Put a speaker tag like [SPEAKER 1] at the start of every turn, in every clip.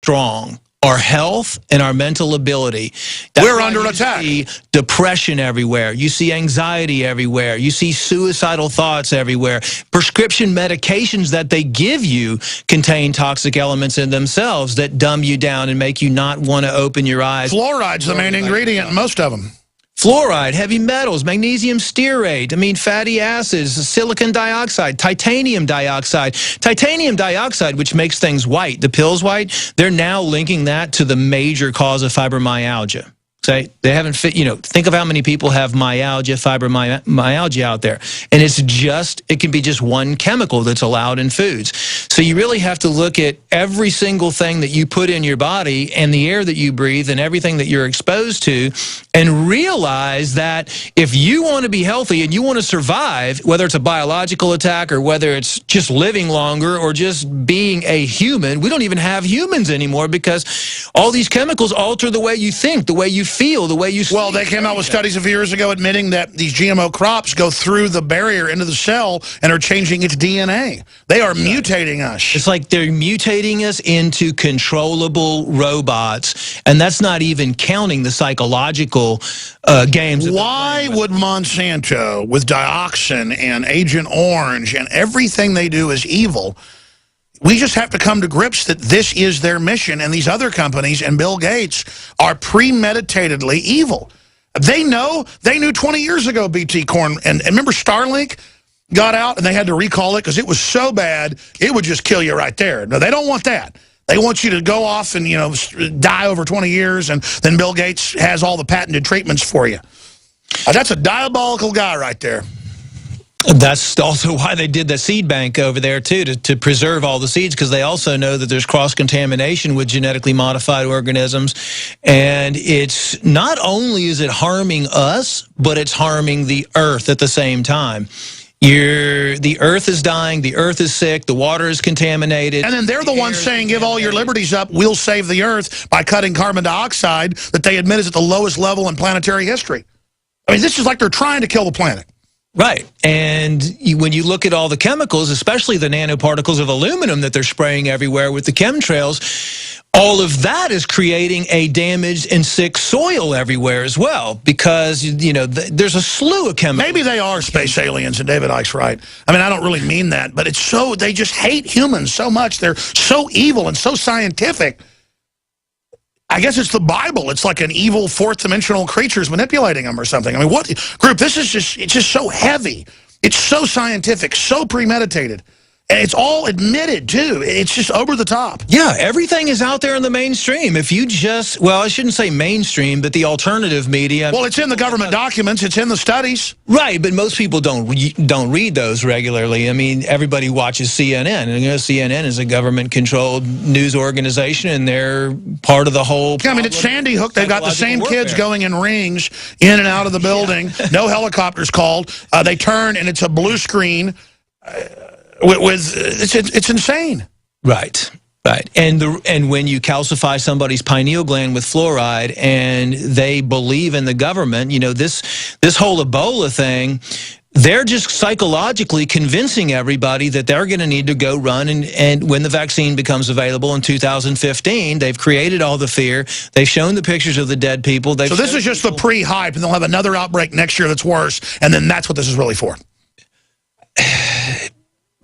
[SPEAKER 1] strong. Our health and our mental ability.
[SPEAKER 2] We're under attack.
[SPEAKER 1] You see depression everywhere. You see anxiety everywhere. You see suicidal thoughts everywhere. Prescription medications that they give you contain toxic elements in themselves that dumb you down and make you not want to open your eyes.
[SPEAKER 2] Fluoride's the main ingredient in most of them.
[SPEAKER 1] Fluoride, heavy metals, magnesium stearate, fatty acids, silicon dioxide, titanium dioxide. Titanium dioxide, which makes things white, the pills white, they're now linking that to the major cause of fibromyalgia. They haven't fit, think of how many people have myalgia, fibromyalgia out there. And it can be just one chemical that's allowed in foods. So you really have to look at every single thing that you put in your body and the air that you breathe and everything that you're exposed to and realize that if you want to be healthy and you want to survive, whether it's a biological attack or whether it's just living longer or just being a human, we don't even have humans anymore because all these chemicals alter the way you think, the way you feel, the way you sleep.
[SPEAKER 2] Well, they came out with studies a few years ago admitting that these GMO crops go through the barrier into the cell and are changing its DNA. They are mutating us.
[SPEAKER 1] It's like they're mutating us into controllable robots, and that's not even counting the psychological games.
[SPEAKER 2] Why would Monsanto, with dioxin and Agent Orange and everything they do is evil? We just have to come to grips that this is their mission, and these other companies and Bill Gates are premeditatedly evil. They knew 20 years ago, BT Corn, and remember Starlink got out and they had to recall it because it was so bad, it would just kill you right there. No, they don't want that. They want you to go off and, die over 20 years, and then Bill Gates has all the patented treatments for you. That's a diabolical guy right there.
[SPEAKER 1] That's also why they did the seed bank over there, too, to preserve all the seeds, because they also know that there's cross-contamination with genetically modified organisms. And it's not only is it harming us, but it's harming the earth at the same time. The earth is dying, the earth is sick, the water is contaminated.
[SPEAKER 2] And then they're the ones saying, give all your liberties up, we'll save the earth by cutting carbon dioxide that they admit is at the lowest level in planetary history. I mean, this is like they're trying to kill the planet.
[SPEAKER 1] Right. And when you look at all the chemicals, especially the nanoparticles of aluminum that they're spraying everywhere with the chemtrails, all of that is creating a damaged and sick soil everywhere as well because, there's a slew of chemicals.
[SPEAKER 2] Maybe they are space aliens, and David Icke's right. I mean, I don't really mean that, but it's they just hate humans so much. They're so evil and so scientific. I guess it's the Bible. It's like an evil fourth-dimensional creature's manipulating them or something. I mean, what group? This is it's just so heavy. It's so scientific, so premeditated. And it's all admitted, too. It's just over the top.
[SPEAKER 1] Yeah, everything is out there in the mainstream. If you just, well, I shouldn't say mainstream, but the alternative media.
[SPEAKER 2] Well, it's in the government documents. It's in the studies.
[SPEAKER 1] Right, but most people don't read those regularly. I mean, everybody watches CNN. And CNN is a government-controlled news organization, and they're part of the whole.
[SPEAKER 2] Yeah, I mean, it's Sandy Hook. They've got the same kids going in rings in and out of the building. Yeah. No helicopters called. They turn, and it's a blue screen. It's insane.
[SPEAKER 1] Right. And when you calcify somebody's pineal gland with fluoride and they believe in the government, this whole Ebola thing, they're just psychologically convincing everybody that they're going to need to go run and when the vaccine becomes available in 2015, they've created all the fear. They've shown the pictures of the dead people.
[SPEAKER 2] So this is just the pre-hype, and they'll have another outbreak next year that's worse, and then that's what this is really for.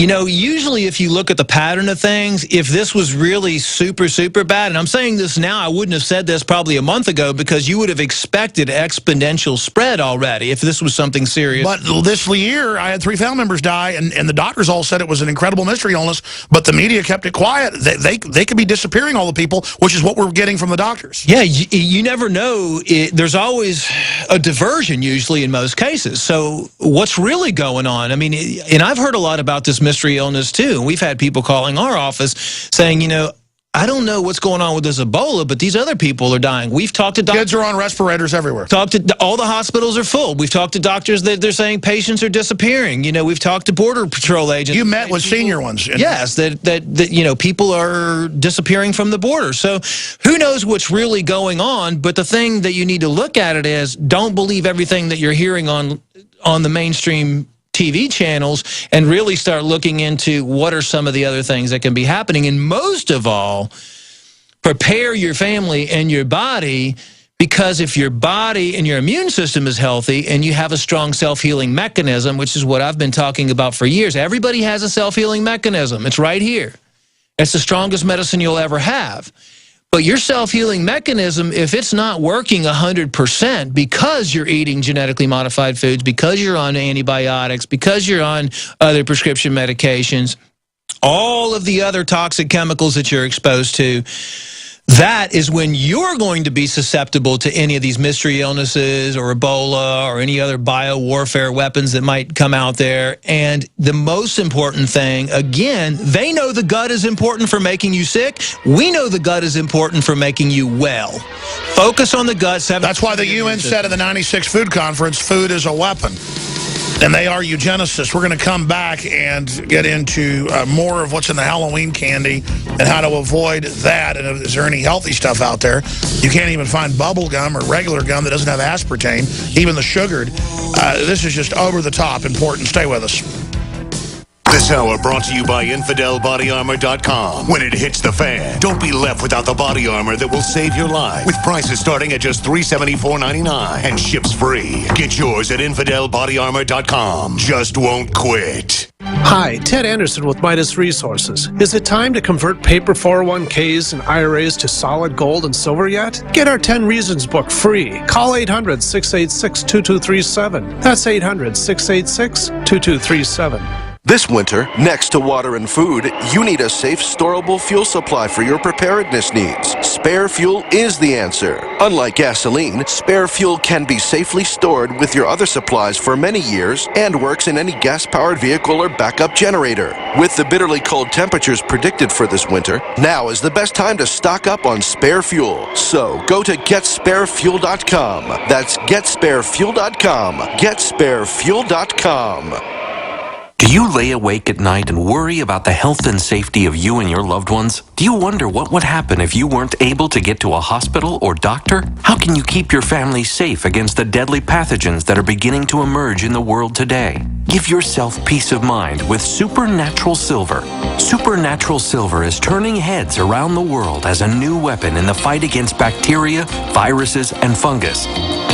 [SPEAKER 1] Usually if you look at the pattern of things, if this was really super, super bad, and I'm saying this now, I wouldn't have said this probably a month ago because you would have expected exponential spread already if this was something serious.
[SPEAKER 2] But this year, I had 3 family members die, and the doctors all said it was an incredible mystery illness, but the media kept it quiet. They could be disappearing, all the people, which is what we're getting from the doctors.
[SPEAKER 1] Yeah, you never know. There's always a diversion usually in most cases. So what's really going on? I mean, and I've heard a lot about this mystery illness too. We've had people calling our office saying, I don't know what's going on with this Ebola, but these other people are dying. We've talked to doctors.
[SPEAKER 2] Kids are on respirators everywhere.
[SPEAKER 1] All the hospitals are full. We've talked to doctors that they're saying patients are disappearing. We've talked to Border Patrol agents.
[SPEAKER 2] You met with senior ones.
[SPEAKER 1] Yes, that people are disappearing from the border. So who knows what's really going on? But the thing that you need to look at it is don't believe everything that you're hearing on the mainstream TV channels and really start looking into what are some of the other things that can be happening. And most of all, prepare your family and your body, because if your body and your immune system is healthy and you have a strong self-healing mechanism, which is what I've been talking about for years, everybody has a self-healing mechanism. It's right here. It's the strongest medicine you'll ever have. But your self-healing mechanism, if it's not working 100% because you're eating genetically modified foods, because you're on antibiotics, because you're on other prescription medications, all of the other toxic chemicals that you're exposed to, that is when you're going to be susceptible to any of these mystery illnesses or Ebola or any other biowarfare weapons that might come out there. And the most important thing, again, they know the gut is important for making you sick. We know the gut is important for making you well. Focus on the gut.
[SPEAKER 2] That's why the UN said at the 96 Food Conference, food is a weapon. And they are eugenicists. We're going to come back and get into more of what's in the Halloween candy and how to avoid that. And is there any healthy stuff out there? You can't even find bubble gum or regular gum that doesn't have aspartame, even the sugared. This is just over the top important. Stay with us.
[SPEAKER 3] This hour brought to you by InfidelBodyArmor.com. When it hits the fan, don't be left without the body armor that will save your life. With prices starting at just $374.99 and ships free. Get yours at InfidelBodyArmor.com. Just won't quit.
[SPEAKER 4] Hi, Ted Anderson with Midas Resources. Is it time to convert paper 401ks and IRAs to solid gold and silver yet? Get our 10 Reasons book free. Call 800-686-2237. That's 800-686-2237.
[SPEAKER 5] This winter, next to water and food, you need a safe, storable fuel supply for your preparedness needs. Spare fuel is the answer. Unlike gasoline, spare fuel can be safely stored with your other supplies for many years and works in any gas-powered vehicle or backup generator. With the bitterly cold temperatures predicted for this winter, now is the best time to stock up on spare fuel. So, go to GetSpareFuel.com. That's GetSpareFuel.com. GetSpareFuel.com.
[SPEAKER 6] Do you lay awake at night and worry about the health and safety of you and your loved ones? Do you wonder what would happen if you weren't able to get to a hospital or doctor? How can you keep your family safe against the deadly pathogens that are beginning to emerge in the world today? Give yourself peace of mind with Supernatural Silver. Supernatural Silver is turning heads around the world as a new weapon in the fight against bacteria, viruses, and fungus.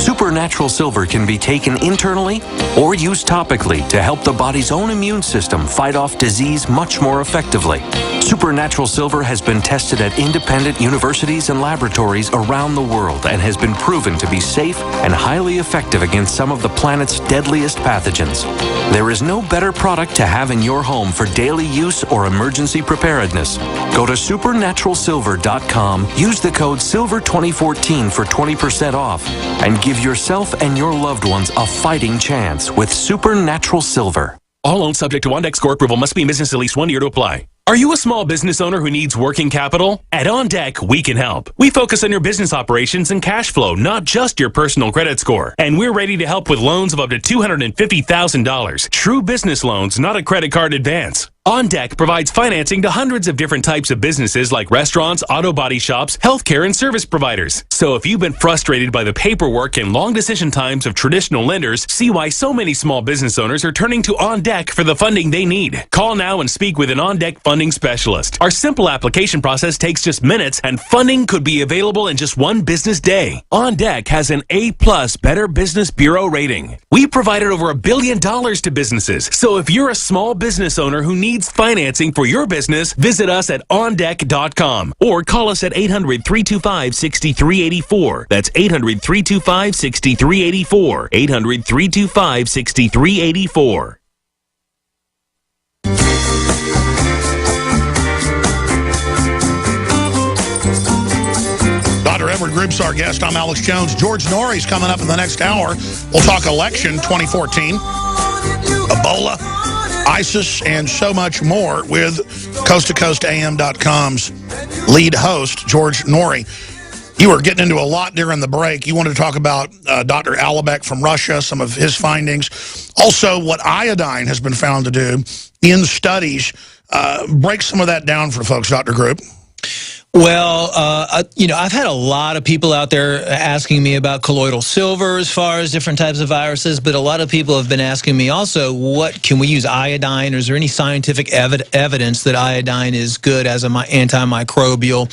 [SPEAKER 6] Supernatural Silver can be taken internally or used topically to help the body's own immune system fight off disease much more effectively. Supernatural Silver has been tested at independent universities and laboratories around the world and has been proven to be safe and highly effective against some of the planet's deadliest pathogens. There is no better product to have in your home for daily use or emergency preparedness. Go to supernaturalsilver.com, use the code SILVER2014 for 20% off, and give yourself and your loved ones a fighting chance with Supernatural Silver.
[SPEAKER 7] All loans subject to OnDeck score approval, must be in business at least 1 year to apply. Are you a small business owner who needs working capital? At OnDeck, we can help. We focus on your business operations and cash flow, not just your personal credit score. And we're ready to help with loans of up to $250,000. True business loans, not a credit card advance. OnDeck provides financing to hundreds of different types of businesses like restaurants, auto body shops, healthcare, and service providers. So if you've been frustrated by the paperwork and long decision times of traditional lenders, see why so many small business owners are turning to OnDeck for the funding they need. Call now and speak with an OnDeck funding specialist. Our simple application process takes just minutes, and funding could be available in just one business day. OnDeck has an A+ Better Business Bureau rating. We provided over $1 billion to businesses. So if you're a small business owner who needs financing for your business, visit us at ondeck.com or call us at 800-325-6384. That's 800-325-6384. 800-325-6384.
[SPEAKER 2] Dr. Edward Group's our guest. I'm Alex Jones. George Norrie's coming up in the next hour. We'll talk election 2014, Ebola, ISIS, and so much more with CoastToCoastAM.com's lead host, George Noory. You were getting into a lot during the break. You wanted to talk about Dr. Alibek from Russia, some of his findings. Also, what iodine has been found to do in studies. Break some of that down for folks, Dr. Group.
[SPEAKER 1] Well, I've had a lot of people out there asking me about colloidal silver as far as different types of viruses, but a lot of people have been asking me also, what can we use iodine, or is there any scientific evidence that iodine is good as an antimicrobial?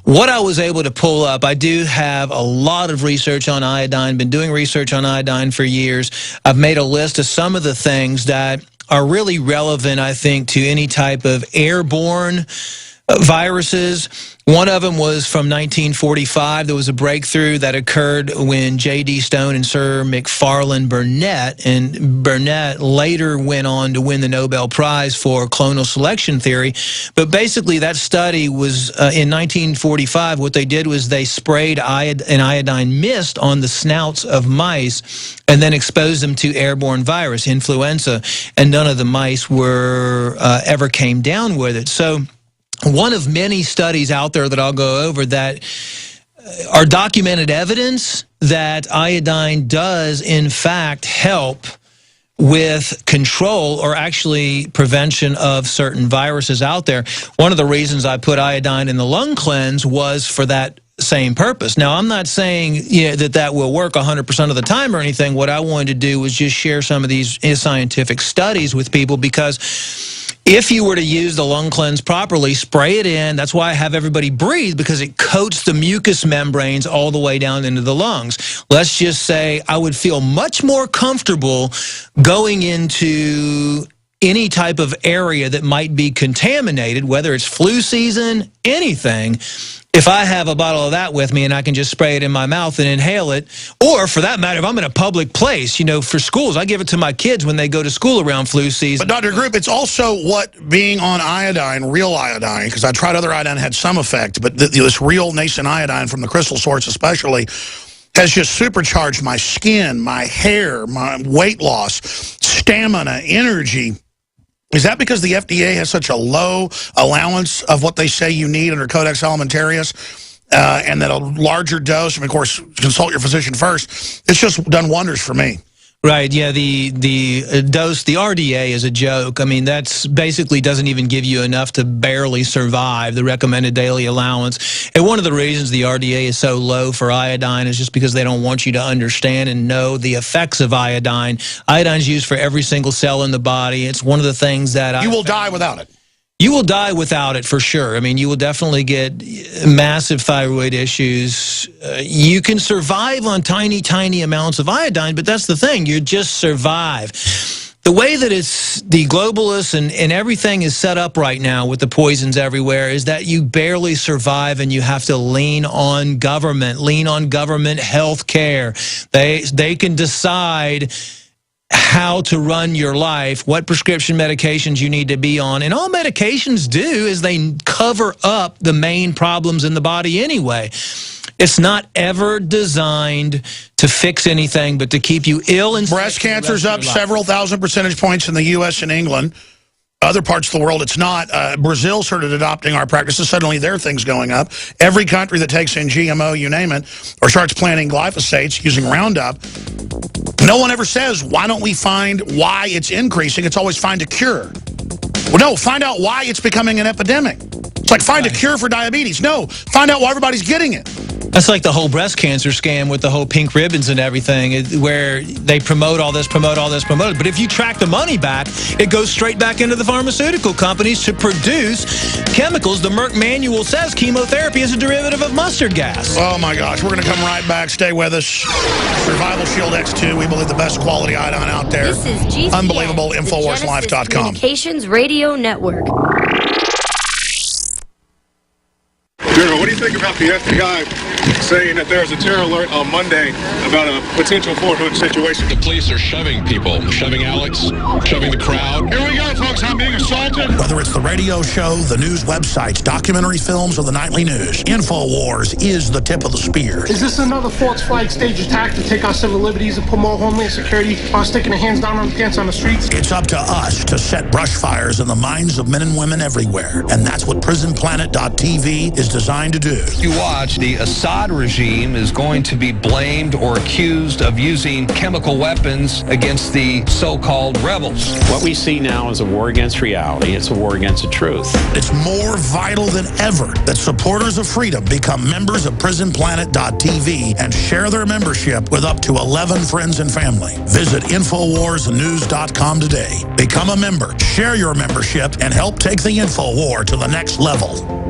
[SPEAKER 1] What I was able to pull up, I do have a lot of research on iodine, been doing research on iodine for years. I've made a list of some of the things that are really relevant, I think, to any type of airborne viruses. One of them was from 1945. There was a breakthrough that occurred when J.D. Stone and Sir McFarlane Burnet, and Burnet later went on to win the Nobel Prize for clonal selection theory. But basically that study was in 1945. What they did was they sprayed an iodine mist on the snouts of mice and then exposed them to airborne virus, influenza, and none of the mice were ever came down with it. So one of many studies out there that I'll go over that are documented evidence that iodine does, in fact, help with control or actually prevention of certain viruses out there. One of the reasons I put iodine in the lung cleanse was for that same purpose. Now, I'm not saying that will work 100% of the time or anything. What I wanted to do was just share some of these scientific studies with people, because if you were to use the lung cleanse properly, spray it in. That's why I have everybody breathe, because it coats the mucous membranes all the way down into the lungs. Let's just say I would feel much more comfortable going into any type of area that might be contaminated, whether it's flu season, anything, if I have a bottle of that with me and I can just spray it in my mouth and inhale it. Or for that matter, if I'm in a public place, for schools, I give it to my kids when they go to school around flu season.
[SPEAKER 2] But Dr. Group, it's also what being on iodine, real iodine, because I tried other iodine, had some effect, but this real nascent iodine from the crystal source especially has just supercharged my skin, my hair, my weight loss, stamina, energy. Is that because the FDA has such a low allowance of what they say you need under Codex Alimentarius, and that a larger dose, and of course, consult your physician first, it's just done wonders for me.
[SPEAKER 1] Right, yeah, the dose, the RDA is a joke. I mean, that's basically doesn't even give you enough to barely survive, the recommended daily allowance. And one of the reasons the RDA is so low for iodine is just because they don't want you to understand and know the effects of iodine. Iodine's used for every single cell in the body. It's one of the things that
[SPEAKER 2] you will die without it.
[SPEAKER 1] You will die without it for sure. I mean, you will definitely get massive thyroid issues. You can survive on tiny, tiny amounts of iodine, but that's the thing. You just survive. The way that the globalists and everything is set up right now with the poisons everywhere is that you barely survive, and you have to lean on government health care. They can decide how to run your life, what prescription medications you need to be on. And all medications do is they cover up the main problems in the body anyway. It's not ever designed to fix anything but to keep you ill and
[SPEAKER 2] breast cancer's up several thousand percentage points in the U.S. and England. Other parts of the world, it's not. Brazil started adopting our practices. Suddenly, their thing's going up. Every country that takes in GMO, you name it, or starts planting glyphosates using Roundup, no one ever says, why don't we find why it's increasing? It's always find a cure. Well, no, find out why it's becoming an epidemic. It's like find a cure for diabetes. No, find out why everybody's getting it.
[SPEAKER 1] That's like the whole breast cancer scam with the whole pink ribbons and everything, where they promote all this, promote it. But if you track the money back, it goes straight back into the pharmaceutical companies to produce chemicals. The Merck manual says chemotherapy is a derivative of mustard gas.
[SPEAKER 2] Oh, my gosh. We're going to come right back. Stay with us. Survival Shield X2. We believe the best quality iodine out there.
[SPEAKER 8] This is GCN,
[SPEAKER 2] Unbelievable. InfoWarsLife.com.
[SPEAKER 8] Communications Radio Network.
[SPEAKER 9] General, what do you think about the FBI saying that there's a terror alert on Monday about a potential Fort Hood situation?
[SPEAKER 10] The police are shoving people, shoving Alex, shoving the crowd.
[SPEAKER 9] Here we go, folks. I'm being assaulted.
[SPEAKER 2] Whether it's the radio show, the news websites, documentary films, or the nightly news, InfoWars is the tip of the spear.
[SPEAKER 11] Is this another false flag stage attack to take our civil liberties and put more homeland security while sticking their hands down on the pants on the streets?
[SPEAKER 2] It's up to us to set brush fires in the minds of men and women everywhere. And that's what PrisonPlanet.tv is designed trying to do.
[SPEAKER 12] You watch, the Assad regime is going to be blamed or accused of using chemical weapons against the so-called rebels.
[SPEAKER 13] What we see now is a war against reality. It's a war against the truth.
[SPEAKER 2] It's more vital than ever that supporters of freedom become members of PrisonPlanet.tv and share their membership with up to 11 friends and family. Visit InfoWarsNews.com today. Become a member, share your membership, and help take the InfoWar to the next level.